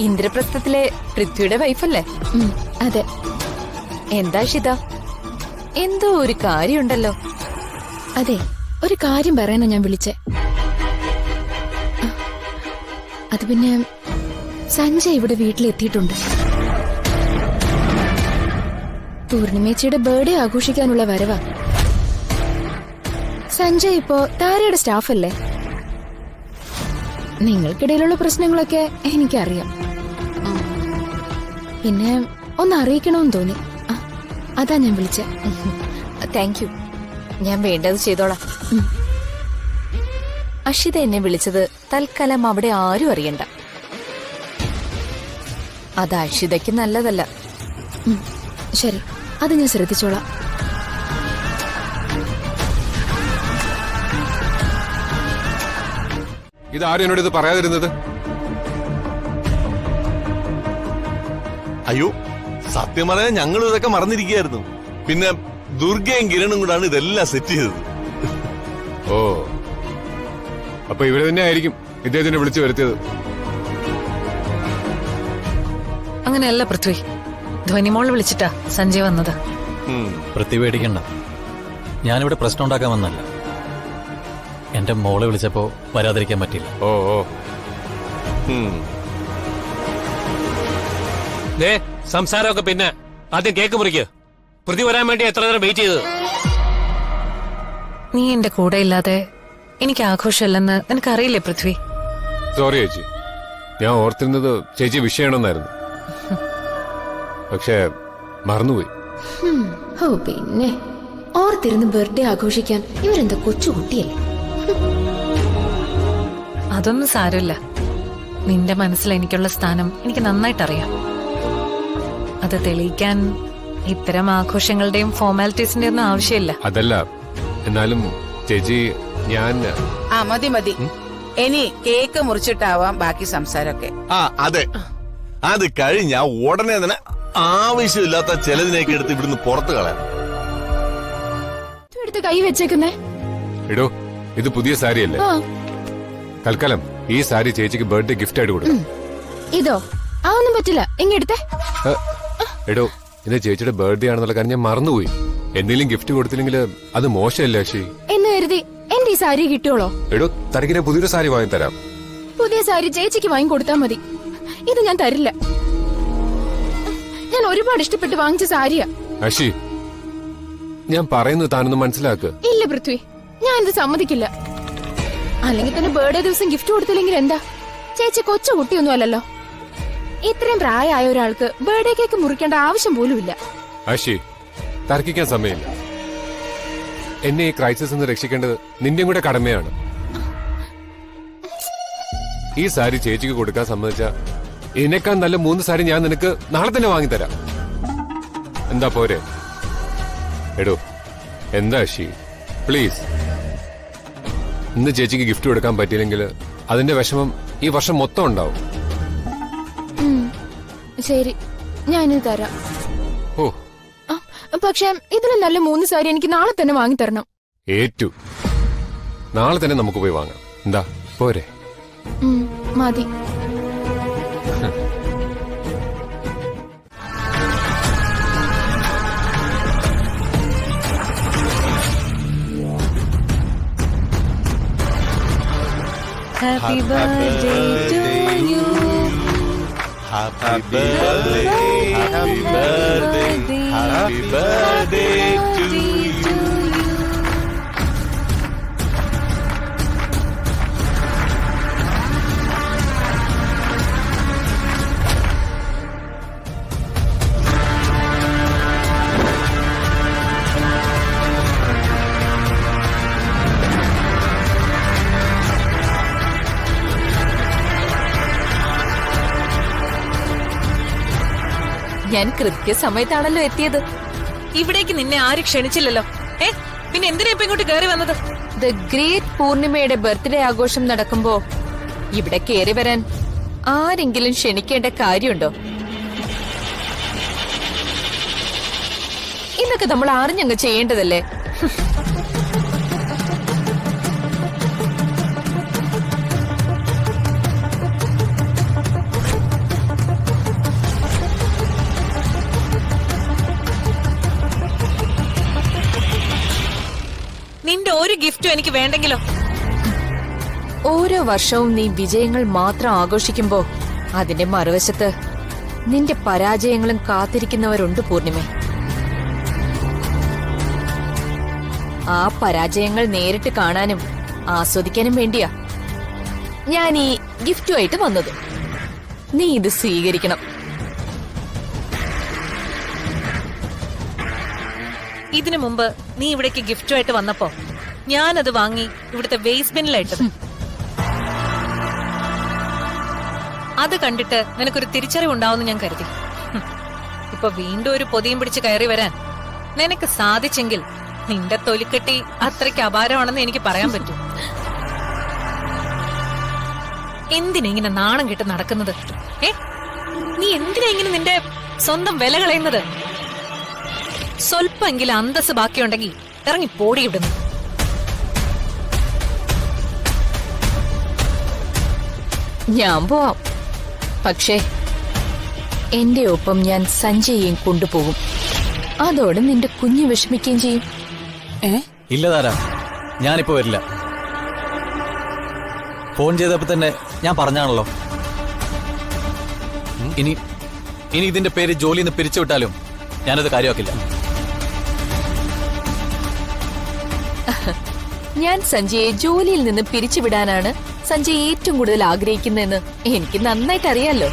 ഇന്ദ്രപ്രസ്ഥത്തിലെ പൃഥ്വിയുടെ വൈഫല്ലേ? അതെ. എന്താ ഷിത, എന്തോ ഒരു കാര്യമുണ്ടല്ലോ. അതെ, ഒരു കാര്യം പറയാനാ ഞാൻ വിളിച്ചേ. അത് പിന്നെ സഞ്ജയ് ഇവിടെ വീട്ടിലെത്തിയിട്ടുണ്ട്. പൂർണിമേച്ചിയുടെ ബർത്ത്ഡേ ആഘോഷിക്കാനുള്ള വരവാ. സഞ്ജയ് ഇപ്പോ താരയുടെ സ്റ്റാഫല്ലേ? നിങ്ങൾക്കിടയിലുള്ള പ്രശ്നങ്ങളൊക്കെ എനിക്കറിയാം. പിന്നെ ഒന്ന് അറിയിക്കണമെന്ന് തോന്നി. അതാ ഞാൻ വിളിച്ചേ. താങ്ക് യു, ഞാൻ വേണ്ടത് ചെയ്തോളാം. അഷിത എന്നെ വിളിച്ചത് തൽക്കാലം അവിടെ ആരും അറിയണ്ട. അത് അഷിതയ്ക്ക് നല്ലതല്ല. ശരി, അത് ഞാൻ ശ്രദ്ധിച്ചോളാം. ഇതാരും എന്നോട് ഇത് പറയാതിരുന്നത്? അയ്യോ, സത്യം പറയാൻ ഞങ്ങൾ ഇതൊക്കെ മറന്നിരിക്കുകയായിരുന്നു. പിന്നെ ദുർഗയും കിരണും കൂടാണ് ഇതെല്ലാം സെറ്റ് ചെയ്തത്. ഓ, അപ്പൊ ഇവര് തന്നെ ആയിരിക്കും ഇദ്ദേഹത്തിനെ വിളിച്ചു വരുത്തിയത്. അങ്ങനെയല്ല പൃഥ്വി, ധ്വനിമോൾ വിളിച്ചിട്ടാ സഞ്ജയ് വന്നത്. പൃഥ്വി പേടിക്കണ്ട, ഞാനിവിടെ പ്രശ്നം ഉണ്ടാക്കാൻ വന്നല്ല. എന്റെ മോളെ വിളിച്ചപ്പോ വരാതിരിക്കാൻ പറ്റില്ല. ഓ ഓ, സംസാരമൊക്കെ പിന്നെ ആദ്യം കേക്ക് മുറിക്ക്. പൃഥ്വി വരാൻ വേണ്ടി എത്ര നേരം വെയിറ്റ് ചെയ്തത്? നീ എന്റെ കൂടെ ഇല്ലാതെ എനിക്ക് ആഘോഷമല്ലെന്ന് നിനക്കറിയില്ലേ പൃഥ്വി? സോറി ചേച്ചി, ഞാൻ ഓർത്തിരുന്നത് ചേച്ചി വിഷയമാണെന്നായിരുന്നു. പക്ഷെ മറന്നുപോയി. ഓ, പിന്നെ ഓർത്തിരുന്ന് ബർത്ത്ഡേ ആഘോഷിക്കാൻ ഇവരെന്താ കൊച്ചുകുട്ടിയല്ലേ? അതൊന്നും സാരമില്ല. നിന്റെ മനസ്സിൽ എനിക്കുള്ള സ്ഥാനം എനിക്ക് നന്നായിട്ടറിയാം. അത് തെളിയിക്കാൻ ഇത്തരം ആഘോഷങ്ങളുടെയും ഫോർമാലിറ്റീസിന്റെ ഒന്നും ആവശ്യമില്ല. അതല്ല, എന്നാലും ചേച്ചി ഞാൻ മതി മതി. ഇനി കേക്ക് മുറിച്ചിട്ടാവാം ബാക്കി സംസാരമൊക്കെ. അതെ, അത് കഴിഞ്ഞ ഉടനെ തന്നെ ആവശ്യമില്ലാത്ത ചിലതിനേക്ക് എടുത്ത് ഇവിടുന്ന് പുറത്തു കളയാം. എടുത്ത് കൈ വെച്ചേക്കുന്നേ. ഇടോ, ഇത് പുതിയ സാരിയല്ലേ? തൽക്കാലം ഈ സാരി ചേച്ചിക്ക് ബർത്ത്ഡേ ഗിഫ്റ്റ് ആയിട്ട് കൊടുക്കും. ഇതോ? ഒന്നും പറ്റില്ല, ഇങ്ങെടുത്തേ. എടോ, ഇന്ന് ചേച്ചിയുടെ ബർത്ത്ഡേ ആണെന്നുള്ള കാര്യം ഞാൻ മറന്നുപോയി. എന്തെങ്കിലും ഗിഫ്റ്റ് കൊടുത്തില്ലെങ്കിൽ അത് മോശമല്ലേ അശി? എന്ന് കരുതി എന്റെ ഈ സാരി കിട്ടിയോളോ? എടോ, തനിക്ക് ഞാൻ പുതിയൊരു സാരി വാങ്ങി തരാം. പുതിയ സാരി ചേച്ചിക്ക് വാങ്ങി കൊടുത്താൽ മതി. ഇത് ഞാൻ തരില്ല. ഞാൻ ഒരുപാട് ഇഷ്ടപ്പെട്ട് വാങ്ങിച്ച സാരിയാ. അശി, ഞാൻ പറയുന്നത് താനൊന്ന് മനസ്സിലാക്ക്. ഇല്ല പൃഥ്വി, ഞാൻ ഇത് സമ്മതിക്കില്ല. അല്ലെങ്കിൽ തന്നെ ബർത്ത്ഡേ ദിവസം ഗിഫ്റ്റ് കൊടുത്തില്ലെങ്കിൽ എന്താ? ചേച്ചി കൊച്ചു കുട്ടിയൊന്നും അല്ലല്ലോ. ഇത്രയും പ്രായമായ ഒരാൾക്ക് ബർത്ത്ഡേ കേക്ക് മുറിക്കേണ്ട ആവശ്യം പോലും ഇല്ല. അശി, തർക്കിക്കാൻ സമയമില്ല. എന്നെ ഈ ക്രൈസിസ് നിന്ന് രക്ഷിക്കേണ്ടത് നിന്റെയും കൂടെ കടമയാണ്. ഈ സാരി ചേച്ചിക്ക് കൊടുക്കാൻ സമ്മതിച്ച എന്നെക്കാൾ നല്ല 3 സാരി ഞാൻ നിനക്ക് നാളെ തന്നെ വാങ്ങിത്തരാം. എന്താ പോരെ? എടോ, എന്താ അശി, പ്ലീസ്. ഇന്ന് ചേച്ചിക്ക് ഗിഫ്റ്റ് കൊടുക്കാൻ പറ്റിയില്ലെങ്കിൽ അതിന്റെ വിഷമം ഈ വർഷം മൊത്തം ഉണ്ടാവും. ശരി, ഞാനിത് തരാം. ഓ, പക്ഷെ ഇതിലും നല്ല 3 സാരി എനിക്ക് നാളെ തന്നെ വാങ്ങി തരണം. ഏറ്റു. നാളെ തന്നെ നമുക്ക് പോയി വാങ്ങാം. എന്താ പോരെ? മതി. Happy birthday to you. Happy birthday, happy birthday, happy birthday to you. ഞാൻ കൃത്യസമയത്താണല്ലോ എത്തിയത്. ഇവിടേക്ക് നിന്നെ ആരും ക്ഷണിച്ചില്ലല്ലോ. പിന്നെ എന്തിനാ ഇപ്പൊ ഇങ്ങോട്ട് കയറി വന്നത്? ദ ഗ്രേറ്റ് പൂർണിമയുടെ ബർത്ത്ഡേ ആഘോഷം നടക്കുമ്പോ ഇവിടെ കയറി വരാൻ ആരെങ്കിലും ക്ഷണിക്കേണ്ട കാര്യമുണ്ടോ? ഇതൊക്കെ നമ്മൾ അറിഞ്ഞങ്ങ് ചെയ്യേണ്ടതല്ലേ? ഒരു ഗിഫ്റ്റും എനിക്ക് വേണ്ടെങ്കിലോ? ഓരോ വർഷവും നീ വിജയങ്ങൾ മാത്രം ആഘോഷിക്കുമ്പോ അതിന്റെ മറുവശത്ത് നിന്റെ പരാജയങ്ങളും കാത്തിരിക്കുന്നവരുണ്ട് പൂർണിമ. ആ പരാജയങ്ങൾ നേരിട്ട് കാണാനും ആസ്വദിക്കാനും വേണ്ടിയാ ഞാൻ ഈ ഗിഫ്റ്റുമായിട്ട് വന്നത്. നീ ഇത് സ്വീകരിക്കണം. ഇതിനു മുമ്പ് നീ ഇവിടേക്ക് ഗിഫ്റ്റുമായിട്ട് വന്നപ്പോ ഞാനത് വാങ്ങി ഇവിടുത്തെ വേസ്റ്റ് ബിന്നിലായിട്ടത്. അത് കണ്ടിട്ട് നിനക്കൊരു തിരിച്ചറിവുണ്ടാവുമെന്ന് ഞാൻ കരുതി. ഇപ്പൊ വീണ്ടും ഒരു പൊതിയും പിടിച്ച് കയറി വരാൻ നിനക്ക് സാധിച്ചെങ്കിൽ നിന്റെ തൊലിക്കെട്ടി അത്രയ്ക്ക് അപാരമാണെന്ന് എനിക്ക് പറയാൻ പറ്റും. എന്തിനാ ഇങ്ങനെ നാണം കെട്ട് നടക്കുന്നത്? നീ എന്തിനാ ഇങ്ങനെ നിന്റെ സ്വന്തം വില കളയുന്നത്? സ്വല്പമെങ്കിലും അന്തസ് ബാക്കിയുണ്ടെങ്കിൽ ഇറങ്ങി പോടിയിടുന്നു. ഞാൻ പോവാം. പക്ഷേ എന്റെ ഒപ്പം ഞാൻ സഞ്ജയെയും കൊണ്ടുപോകും. അതോടെ നിന്റെ കുഞ്ഞ് വിഷമിക്കുകയും ചെയ്യും. ഇല്ല താര, ഞാനിപ്പോ വരില്ല. ഫോൺ ചെയ്തപ്പോ തന്നെ ഞാൻ പറഞ്ഞാണല്ലോ. ഇനി ഇതിന്റെ പേര് ജോലിന്ന് പിരിച്ചുവിട്ടാലും ഞാനത് കാര്യമാക്കില്ല. ഞാൻ സഞ്ജയെ ജോലിയിൽ നിന്ന് പിരിച്ചുവിടാനാണ് സഞ്ജയ് ഏറ്റവും കൂടുതൽ ആഗ്രഹിക്കുന്നതെന്ന് എനിക്ക് നന്നായിട്ട് അറിയാലോ.